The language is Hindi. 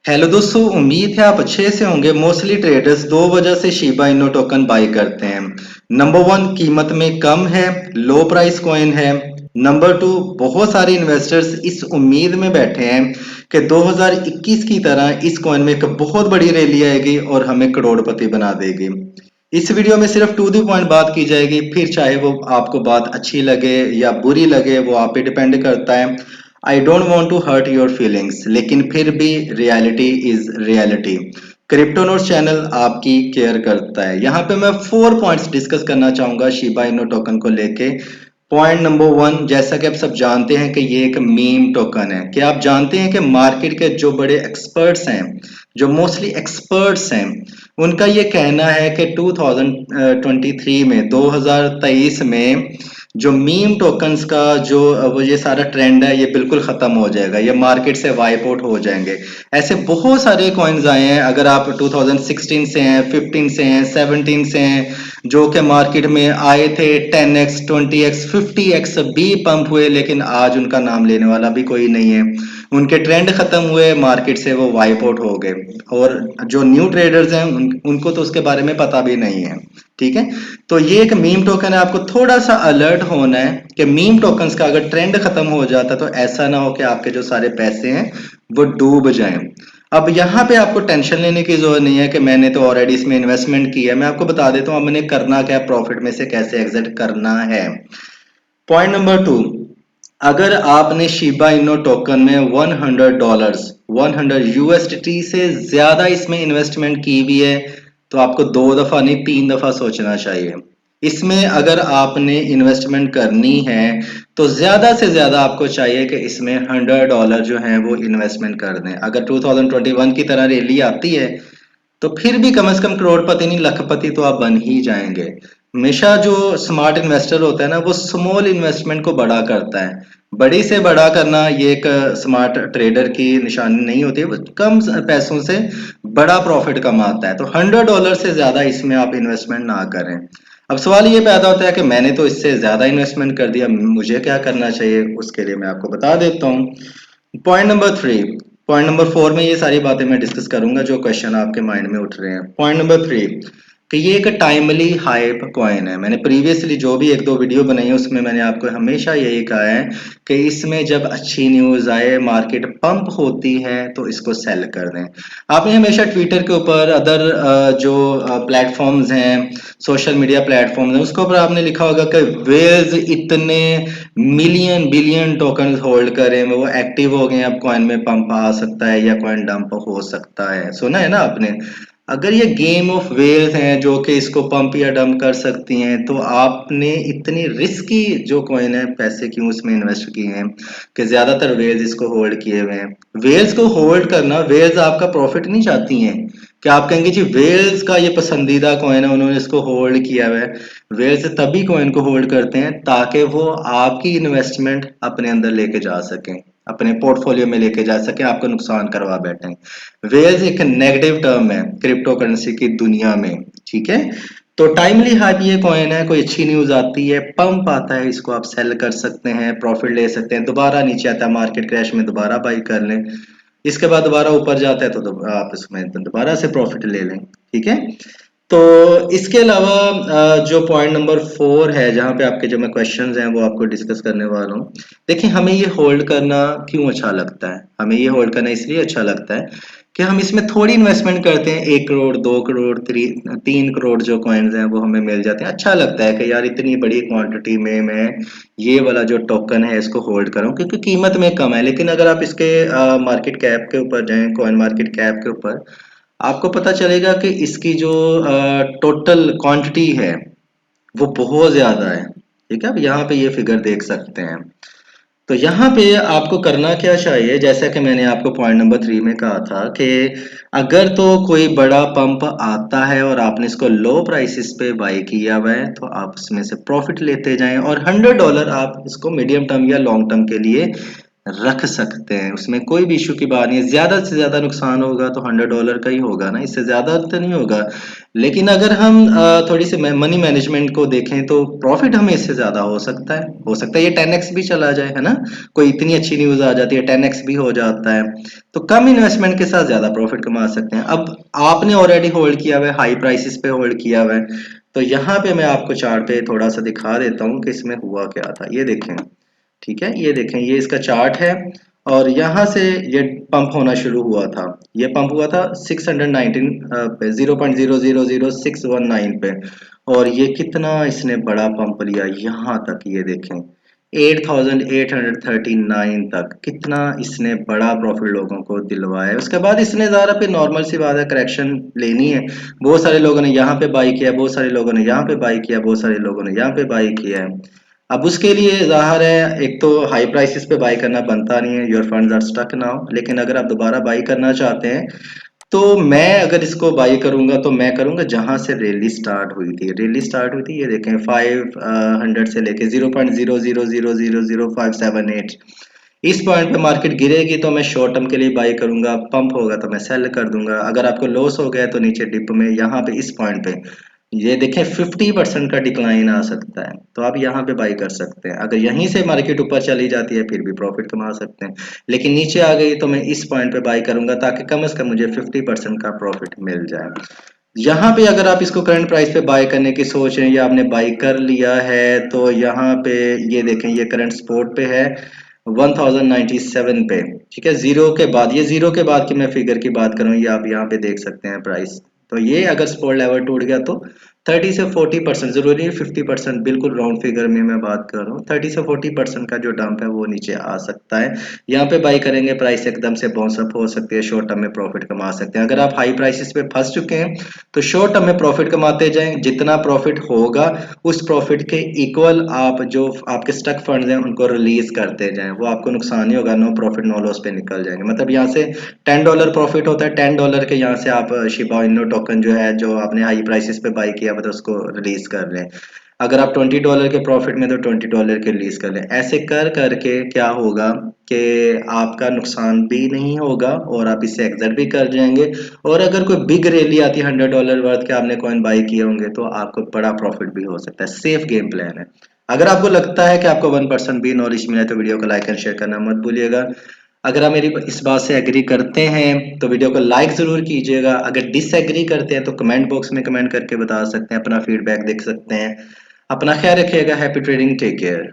हेलो दोस्तों, उम्मीद है आप अच्छे से होंगे। मोस्टली ट्रेडर्स दो वजह से शिबा इनो टोकन बाय करते हैं। नंबर वन, कीमत में कम है, लो प्राइस कॉइन है। नंबर टू, बहुत सारे इन्वेस्टर्स इस उम्मीद में बैठे हैं कि 2021 की तरह इस कॉइन में एक बहुत बड़ी रैली आएगी और हमें करोड़पति बना देगी। इस वीडियो में सिर्फ टू द पॉइंट बात की जाएगी, फिर चाहे वो आपको बात अच्छी लगे या बुरी लगे वो आप पे डिपेंड करता है। I don't want to hurt your feelings, लेकिन फिर भी reality is reality. Cryptonotes channel आपकी केयर करता है। यहाँ पे मैं 4 पॉइंट्स डिस्कस करना चाहूंगा शिबा इनो टोकन को लेके। पॉइंट नंबर वन, जैसा कि आप सब जानते हैं कि ये एक मीम टोकन है। क्या आप जानते हैं कि मार्केट के जो बड़े एक्सपर्ट्स हैं, जो मोस्टली एक्सपर्ट्स हैं, उनका ये कहना है कि 2023 में 2023 में जो मीम टोकन्स का जो वो ये सारा ट्रेंड है ये बिल्कुल खत्म हो जाएगा, ये मार्केट से वाइप आउट हो जाएंगे। ऐसे बहुत सारे कॉइन्स आए हैं, अगर आप 2016 से हैं, 15 से हैं, 17 से हैं, जो कि मार्केट में आए थे, 10x 20x 50x भी पंप हुए, लेकिन आज उनका नाम लेने वाला भी कोई नहीं है। उनके ट्रेंड खत्म हुए, मार्केट से वो वाइप आउट हो गए। और जो न्यू ट्रेडर्स हैं उनको तो उसके बारे में पता भी नहीं है। ठीक है, तो ये एक मीम टोकन है। आपको थोड़ा सा अलर्ट होना है कि मीम टोकन्स का अगर ट्रेंड खत्म हो जाता तो ऐसा ना हो कि आपके जो सारे पैसे हैं वो डूब जाएं। अब यहाँ पे आपको टेंशन लेने की जरूरत नहीं है कि मैंने तो ऑलरेडी इसमें इन्वेस्टमेंट किया है। मैं आपको बता देता हूँ हमने करना क्या है, प्रॉफिट में से कैसे एग्जिट करना है। पॉइंट नंबर टू, अगर आपने शिबा इनो टोकन में $100, 100 USDT से ज्यादा इसमें इन्वेस्टमेंट की हुई है तो आपको दो दफा नहीं, तीन दफा सोचना चाहिए। इसमें अगर आपने इन्वेस्टमेंट करनी है तो ज्यादा से ज्यादा आपको चाहिए कि इसमें $100 जो है वो इन्वेस्टमेंट कर दें। अगर 2021 की तरह रैली आती है तो फिर भी कम से कम करोड़पति नहीं, लखपति तो आप बन ही जाएंगे। हमेशा जो स्मार्ट इन्वेस्टर होता है ना, वो स्मॉल इन्वेस्टमेंट को बड़ा करता है। बड़ी से बड़ा करना ये एक स्मार्ट ट्रेडर की निशानी नहीं होती है। वो कम पैसों से बड़ा प्रॉफिट कमाता है। तो $100 से ज्यादा इसमें आप इन्वेस्टमेंट ना करें। अब सवाल ये पैदा होता है कि मैंने तो इससे ज्यादा इन्वेस्टमेंट कर दिया, मुझे क्या करना चाहिए? उसके लिए मैं आपको बता देता हूँ। Point number three, point number four में ये सारी बातें मैं डिस्कस करूंगा जो क्वेश्चन आपके माइंड में उठ रहे हैं। पॉइंट नंबर थ्री, कि ये एक टाइमली हाइप कॉइन है। मैंने प्रीवियसली जो भी एक दो वीडियो बनाई है उसमें मैंने आपको हमेशा यही कहा है कि इसमें जब अच्छी न्यूज आए, मार्केट पंप होती है, तो इसको सेल कर दें। आपने हमेशा ट्विटर के ऊपर, अदर जो प्लेटफॉर्म्स हैं, सोशल मीडिया प्लेटफॉर्म्स हैं, उसके ऊपर आपने लिखा होगा कि वेल्स इतने मिलियन बिलियन टोकन होल्ड करे वो एक्टिव हो गए, अब कॉइन में पंप आ सकता है या कॉइन डंप हो सकता है। सुना है ना आपने? अगर ये गेम ऑफ वेल्स हैं जो कि इसको पंप या डंप कर सकती हैं, तो आपने इतनी रिस्की जो कॉइन है पैसे क्यों उसमें इन्वेस्ट किए हैं कि ज्यादातर वेल्स इसको होल्ड किए हुए हैं। वेल्स को होल्ड करना, वेल्स आपका प्रॉफिट नहीं चाहती हैं। क्या आप कहेंगे जी वेल्स का ये पसंदीदा कॉइन है, उन्होंने इसको होल्ड किया हुआ है? वेल्स तभी कॉइन को होल्ड करते हैं ताकि वो आपकी इन्वेस्टमेंट अपने अंदर लेके जा सकें, अपने पोर्टफोलियो में लेके जा सके, आपको नुकसान करवा बैठे। वेल्स एक नेगेटिव टर्म है क्रिप्टो करेंसी की दुनिया में। ठीक है, तो टाइमली हाइप ये कॉइन है, कोई अच्छी न्यूज आती है, पंप आता है, इसको आप सेल कर सकते हैं, प्रॉफिट ले सकते हैं। दोबारा नीचे आता है मार्केट क्रैश में, दोबारा बाई कर लें। इसके बाद दोबारा ऊपर जाता है तो आप इसमें दोबारा से प्रॉफिट ले लें। ठीक है, तो इसके अलावा जो पॉइंट नंबर फोर है, जहां पे आपके जो मैं क्वेश्चंस हैं वो आपको डिस्कस करने वाला हूँ। देखिए, हमें ये होल्ड करना क्यों अच्छा लगता है? हमें ये होल्ड करना इसलिए अच्छा लगता है कि हम इसमें थोड़ी इन्वेस्टमेंट करते हैं, 1 करोड़, 2 करोड़, 3 करोड़ जो कॉइन्स हैं वो हमें मिल जाते हैं। अच्छा लगता है कि यार इतनी बड़ी क्वांटिटी में मैं ये वाला जो टोकन है इसको होल्ड करूं, क्योंकि कीमत में कम है। लेकिन अगर आप इसके मार्केट कैप के ऊपर जाएं, कॉइन मार्केट कैप के ऊपर, आपको पता चलेगा कि इसकी जो टोटल क्वांटिटी है वो बहुत ज्यादा है। ठीक है, अब यहाँ पे ये फिगर देख सकते हैं। तो यहाँ पे आपको करना क्या चाहिए, जैसा कि मैंने आपको पॉइंट नंबर थ्री में कहा था कि अगर तो कोई बड़ा पंप आता है और आपने इसको लो प्राइसेस पे बाई किया हुआ है तो आप उसमें से प्रॉफिट लेते जाएं, और $100 आप इसको मीडियम टर्म या लॉन्ग टर्म के लिए रख सकते हैं, उसमें कोई भी इशू की बात नहीं है। ज़्यादा से ज़्यादा नुकसान होगा तो $100 का ही होगा ना, इससे ज़्यादा तो नहीं होगा। लेकिन अगर हम थोड़ी सी मनी मैनेजमेंट को देखें तो प्रॉफिट हमें इससे ज़्यादा हो सकता है ये 10x भी चला जाए, है ना? कोई इतनी अच्छी न्यूज़ आ जाती है 10x भी हो जाता है। तो कम इन्वेस्टमेंट के साथ ज़्यादा प्रॉफिट कमा सकते हैं। अब आपने ऑलरेडी होल्ड किया हुआ है, हाई प्राइसेस पे होल्ड किया हुआ है, तो यहाँ पे मैं आपको चार्ट पे थोड़ा सा दिखा देता हूँ कि इसमें हुआ क्या था। ये देखें, ठीक है, ये देखें, ये इसका चार्ट है और यहाँ से ये पंप होना शुरू हुआ था। ये पंप हुआ था 619 पे, 0.000619 पे, और ये कितना इसने बड़ा पंप लिया यहाँ तक, ये देखें 8839 तक, कितना इसने बड़ा प्रॉफिट लोगों को दिलवाया है। उसके बाद इसने ज़रा पे नॉर्मल सी बात है, करेक्शन लेनी है। बहुत सारे लोगों ने यहाँ पे बाई किया, बहुत सारे लोगों ने यहाँ पे बाई किया, बहुत सारे लोगों ने यहाँ पे बाई किया है। अब उसके लिए ज़ाहिर है एक तो हाई प्राइसेस पे बाई करना बनता नहीं है, your funds are stuck now. लेकिन अगर आप दोबारा बाई करना चाहते हैं तो मैं अगर इसको बाई करूंगा तो मैं करूंगा जहां से रैली स्टार्ट हुई थी। रैली स्टार्ट हुई थी, ये देखें 500 से लेके 0.00000578, इस पॉइंट पे मार्केट गिरेगी तो मैं शॉर्ट टर्म के लिए बाई करूंगा, पंप होगा तो मैं सेल कर दूंगा। अगर आपको लॉस हो गया तो नीचे डिप में यहाँ पे इस पॉइंट पे ये देखें 50% का डिक्लाइन आ सकता है, तो आप यहाँ पे बाई कर सकते हैं। अगर यहीं से मार्केट ऊपर चली जाती है फिर भी प्रॉफिट कमा सकते हैं, लेकिन नीचे आ गई तो मैं इस पॉइंट पे बाई करूंगा ताकि कम से कम मुझे 50% का प्रॉफिट मिल जाए। यहाँ पे अगर आप इसको करंट प्राइस पे बाय करने की सोच रहे हैं या आपने बाई कर लिया है तो यहाँ पे ये देखें, ये करंट स्पॉट पे है 1097 पे, ठीक है। जीरो के बाद, ये जीरो के बाद की मैं फिगर की बात करूँ, ये आप यहाँ पे देख सकते हैं प्राइस। तो ये अगर स्पॉट लेवल टूट गया तो 30 से 40%, जरूरी है 50%, बिल्कुल राउंड फिगर में मैं बात कर रहा हूँ, 30 से 40% का जो डंप है वो नीचे आ सकता है। यहाँ पे बाई करेंगे प्राइस एकदम से बाउंस अप हो सकती है, शॉर्ट टर्म में प्रॉफिट कमा सकते हैं। अगर आप हाई प्राइसेस पे फंस चुके हैं तो शॉर्ट टर्म में प्रॉफिट कमाते जाएं, जितना प्रॉफिट होगा उस प्रॉफिट के इक्वल आप जो आपके स्टक फंड्स हैं उनको रिलीज करते जाएं, वो आपको नुकसान नहीं होगा, नो प्रॉफिट नो लॉस पे निकल जाएंगे। मतलब यहाँ से $10 प्रॉफिट होता है, $10 के यहाँ से आप शिबा इनो टोकन जो है, जो आपने हाई प्राइसेस पे बाई किया मतलब उसको रिलीज कर लें। अगर आप $20 के प्रॉफिट में तो $20 के रिलीज कर लें। ऐसे कर करके क्या होगा कि आपका नुकसान भी नहीं होगा और आप इससे एग्जिट भी कर जाएंगे। और अगर कोई बिग रैली आती है $100 वर्थ के आपने कॉइन बाई किए होंगे तो आपको बड़ा प्रॉफिट भी हो सकता है। सेफ गेम प्लान है। अगर आपको लगता है कि आपको 1% भी नॉलेज मिला तो वीडियो को लाइक एंड शेयर करना मत भूलिएगा। अगर आप मेरी इस बात से एग्री करते हैं तो वीडियो को लाइक ज़रूर कीजिएगा। अगर डिसएग्री करते हैं तो कमेंट बॉक्स में कमेंट करके बता सकते हैं, अपना फीडबैक देख सकते हैं। अपना ख्याल रखिएगा। Happy trading, take care.